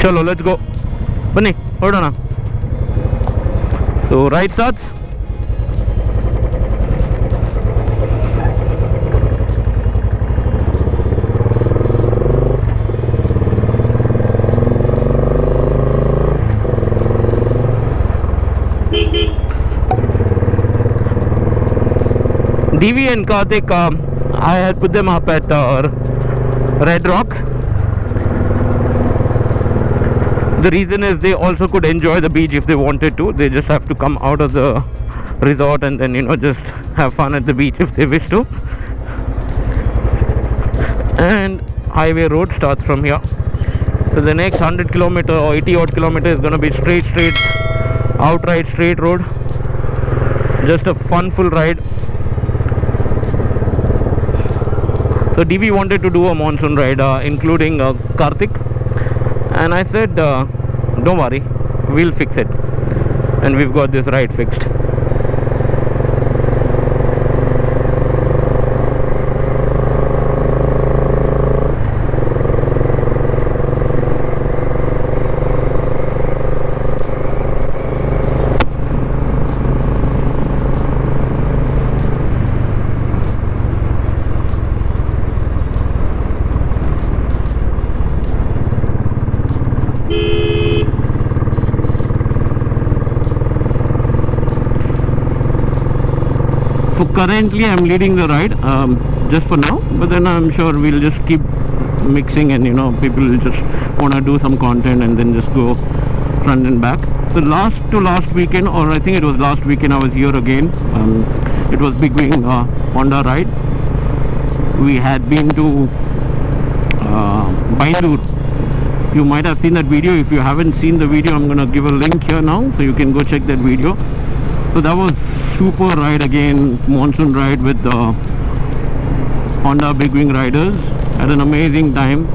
Chalo, let's go. Bunny, hold on. So ride starts. DV and Karthik, I had put them up at Red Rock. The reason is they also could enjoy the beach if they wanted to. They just have to come out of the resort and then, you know, just have fun at the beach if they wish to. And highway road starts from here. So the next 100 kilometer or 80 odd kilometer is going to be straight, outright straight road. Just a fun full ride. So DV wanted to do a monsoon ride, including Karthik, and I said, don't worry, we'll fix it, and we've got this ride fixed. Currently I'm leading the ride, just for now, but then I'm sure we'll just keep mixing, and you know, people will just want to do some content and then just go front and back. So last weekend, or I think it was last weekend, I was here again. It was Big Wing Honda ride. We had been to Bangalore. You might have seen that video. If you haven't seen the video, I'm gonna give a link here now, so you can go check that video. So that was super ride again, monsoon ride with the Honda Big Wing riders. Had an amazing time.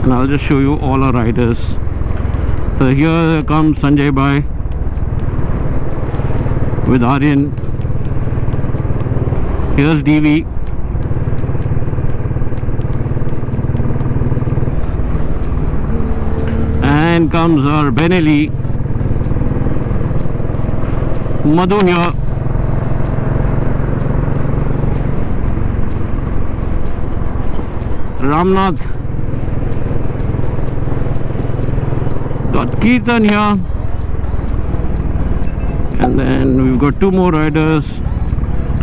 And I'll just show you all our riders. So here comes Sanjay Bhai with Aryan. Here's DV. And comes our Benelli. Madhu here. Ramnath. Got Kirtan here. And then we've got two more riders,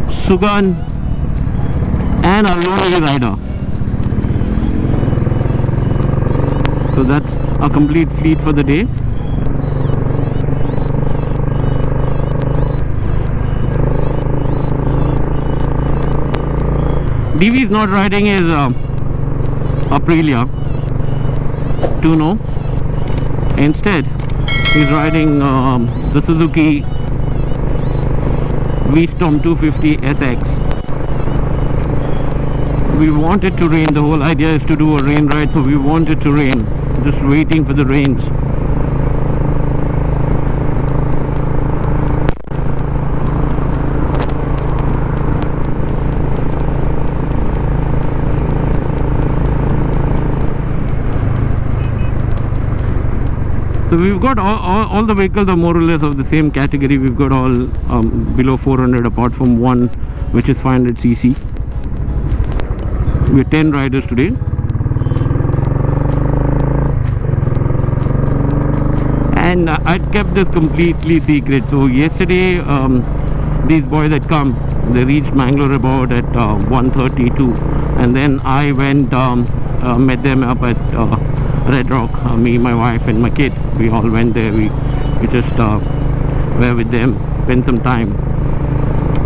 Sugan and our lonely rider. So that's a complete fleet for the day. DV is not riding his Aprilia 2.0. Instead, he's riding the Suzuki V-Storm 250 SX. We want it to rain. The whole idea is to do a rain ride, so we want it to rain. Just waiting for the rains. So we've got all the vehicles are more or less of the same category. We've got all below 400 apart from one which is 500cc. We're 10 riders today. And I kept this completely secret. So yesterday these boys had come. They reached Mangalore about at 1:32, and then I went met them up at Red Rock. Me, my wife and my kid, we all went there. We just were with them, spent some time,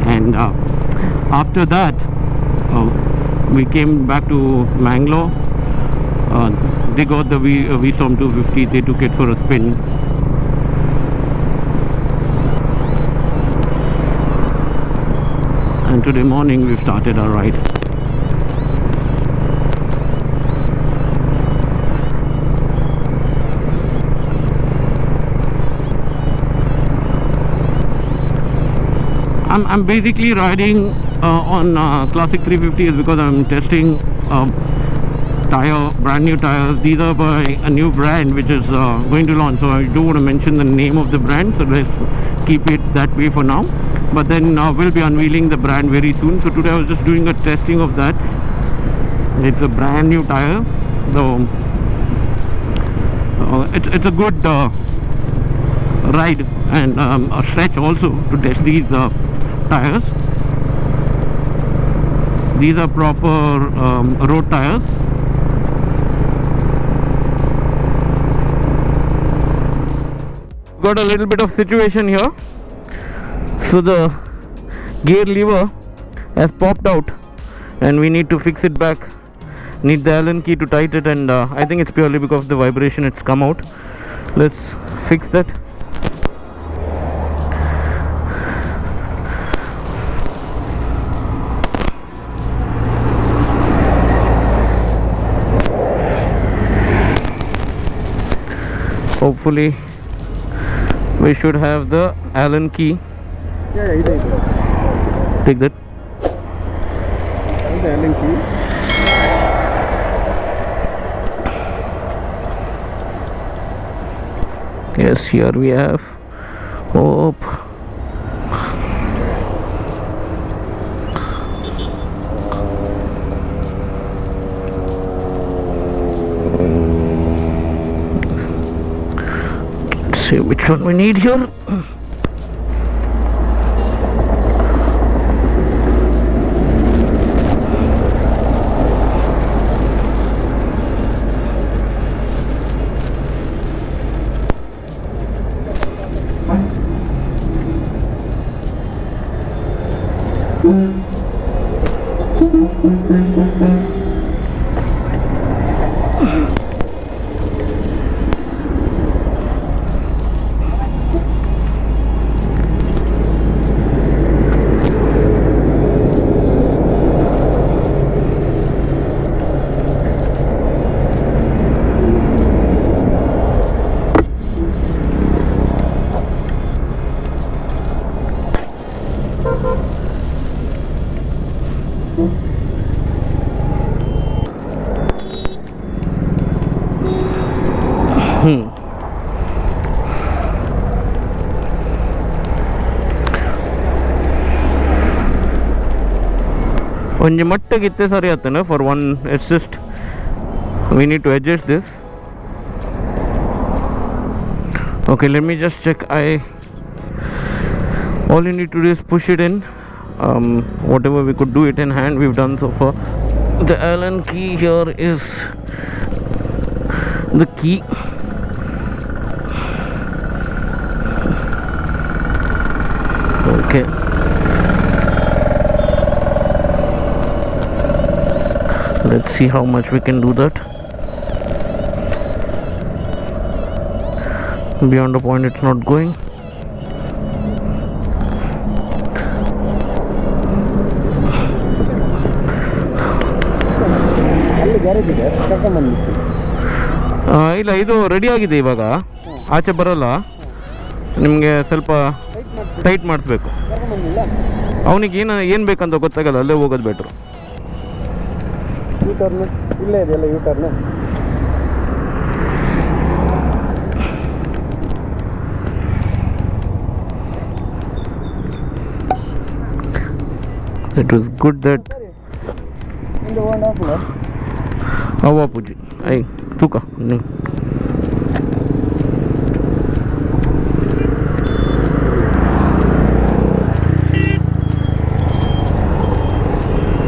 and after that we came back to Mangalore. They got the V-Storm 250. They took it for a spin. And today morning we've started our ride. I'm basically riding on Classic 350s because I'm testing brand new tires. These are by a new brand which is going to launch, so I don't want to mention the name of the brand, so let's keep it that way for now. But then we'll be unveiling the brand very soon. So today I was just doing a testing of that. It's a brand new tire, so it's a good ride and a stretch also to test these tires. These are proper road tires. Got a little bit of situation here. So the gear lever has popped out and we need to fix it back. Need the Allen key to tighten it, and I think it's purely because of the vibration it's come out. Let's fix that. Hopefully we should have the Allen key. Yeah, Take that. The Allen key. Yes, here we have. Hope. Let's see which one we need here. ಒಂಜಿ ಮಟ್ಟಿಗೆ ಇತ್ತೆ ಸರಿ ಆತನ for one. It's just we need to adjust this. Okay, let me just check. All you need to do is push it in. Whatever we could do it in hand, we've done so far. The Allen key here is the key. Okay. Let's see how much we can do that. Beyond the point it's not going. ಇಲ್ಲ ಇದು ready ಆಗಿದೆ ಇವಾಗ ಆಚೆ ಬರಲ್ಲ ನಿಮಗೆ ಸ್ವಲ್ಪ tight ಮಾಡಿಸ್ಬೇಕು ಅವನಿಗೆ ಏನು ಬೇಕಂತ ಗೊತ್ತಾಗಲ್ಲ ಅಲ್ಲೇ ಹೋಗೋದು ಬೆಟ್ರು ಯೂಟರ್ನ್ ಇಲ್ಲೇ ಇದೆಯಲ್ಲ U-turn It was good that Awa Puji. Ay, tuka.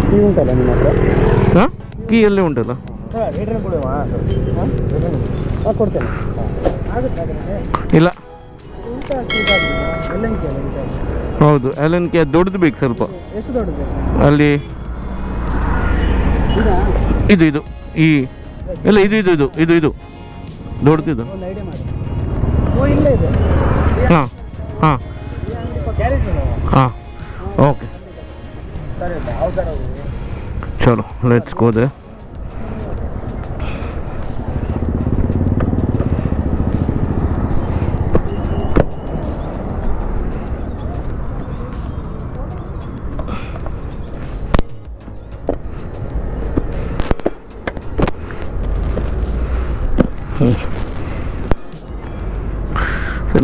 Key ಉಂಟಲ್ಲ ನಿಮ್ಮ ಹತ್ರ? ಹಾಂ, ಕೀ ಎಲ್ಲೇ ಉಂಟಲ್ಲ? ಕೊಡ್ತೇನೆ. ಇಲ್ಲ ಹೌದು Allen key ದೊಡ್ಡದು ಬೇಕು ಸ್ವಲ್ಪ. ಎಷ್ಟು ದೊಡ್ಡದು? ಅಲ್ಲಿ ಇದು ಈ ಇಲ್ಲ ಇದು ದೊಡ್ಡದಿದು. ಹಾಂ ಹಾಂ ಹಾಂ ಓಕೆ ಚಲೋ let's go they.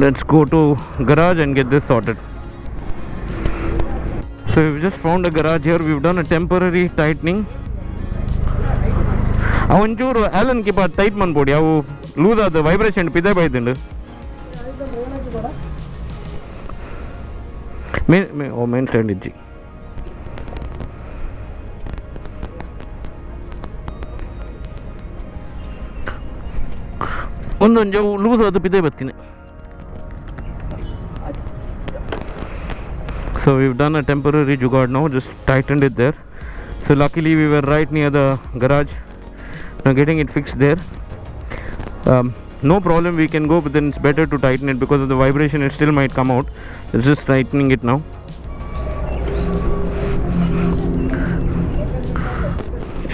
Let's go to garage and get this sorted. So we've just found a garage here. We've done a temporary tightening. ಒಂಚೂರು ಆಲನ್ ಕಿಪ್ಪ ಟೈಟ್ ಮಾಡ್ಬೋಡಿ ಅವು ಲೂಸ್ ಆದ ವೈಬ್ರೇಷನ್ ಪಿದೆ ಬೈತುಂಡು ಮೇನ್ ಸ್ಟ್ಯಾಂಡ್ ಇಜ್ಜಿ ಒಂದೊಂದು ಲೂಸ್ ಆದ ಪಿದೆ ಬರ್ತೀನಿ. So we've done a temporary jugaad now, just tightened it there. So luckily we were right near the garage. Now getting it fixed there. No problem, we can go, but then it's better to tighten it because of the vibration. It still might come out. It's just tightening it now.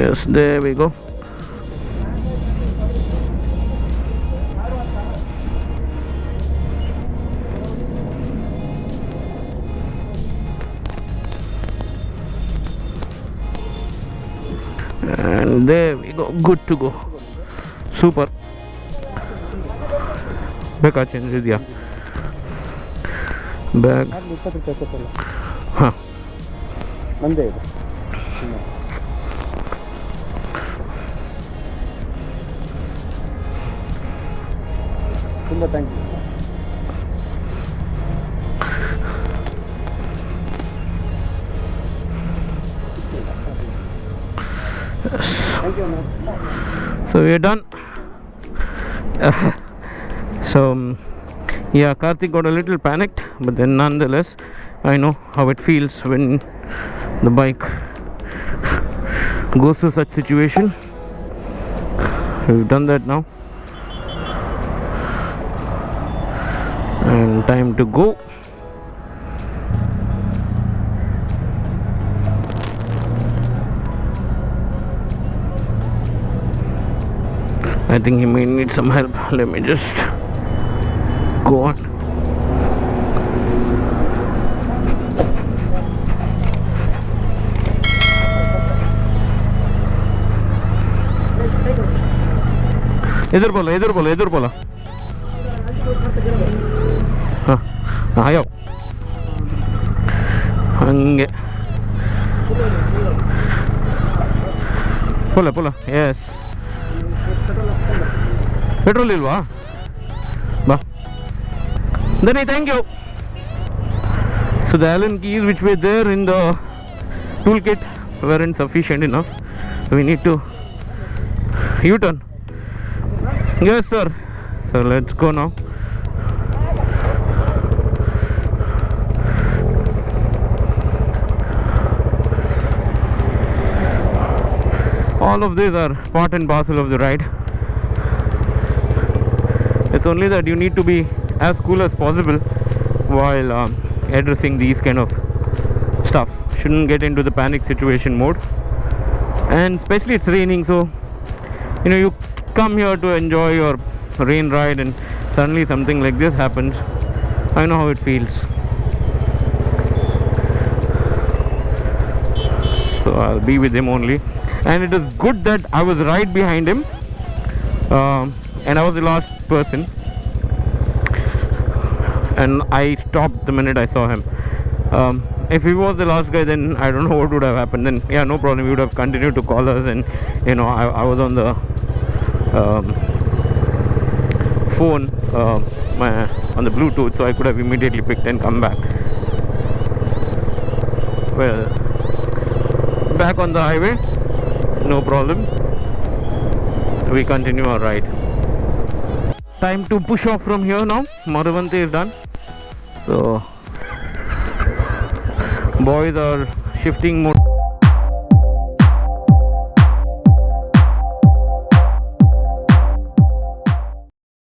Yes, there we go. And there we go, good to go. Super. Back change idya bag 20 ರೂಪಾಯಿ ಕೊಟ್ಟಲ್ಲ ಹಾ ನಂದೇ ಇದೆ ತುಂಬಾ thank you. Thank you, man. So we're done. So yeah, Karthik got a little panicked, but then nonetheless I know how it feels when the bike goes through such situation. We've done that now, and time to go. I think he may need some help. Let me just go on. इधर बोला हाँ आयो हंगे बोला yes petrol इल्वा बा Then thank you. So the Allen keys which were there in the toolkit weren't sufficient enough. We need to U-turn. Yes sir. So let's go now. All of these are part and parcel of the ride. It's only that you need to be as cool as possible while addressing these kind of stuff. Shouldn't get into the panic situation mode, and especially it's raining, so you know you come here to enjoy your rain ride and suddenly something like this happens. I know how it feels. So I'll be with him only, and it is good that I was right behind him, and I was the last person, and I stopped the minute I saw him. If he was the last guy, then I don't know what would have happened. Then yeah, no problem, he would have continued to call us, and you know I was on the phone on the Bluetooth, so I could have immediately picked and come back. Well, back on the highway, no problem, we continue our ride. Time to push off from here now. Maravante is done, so boys are shifting more.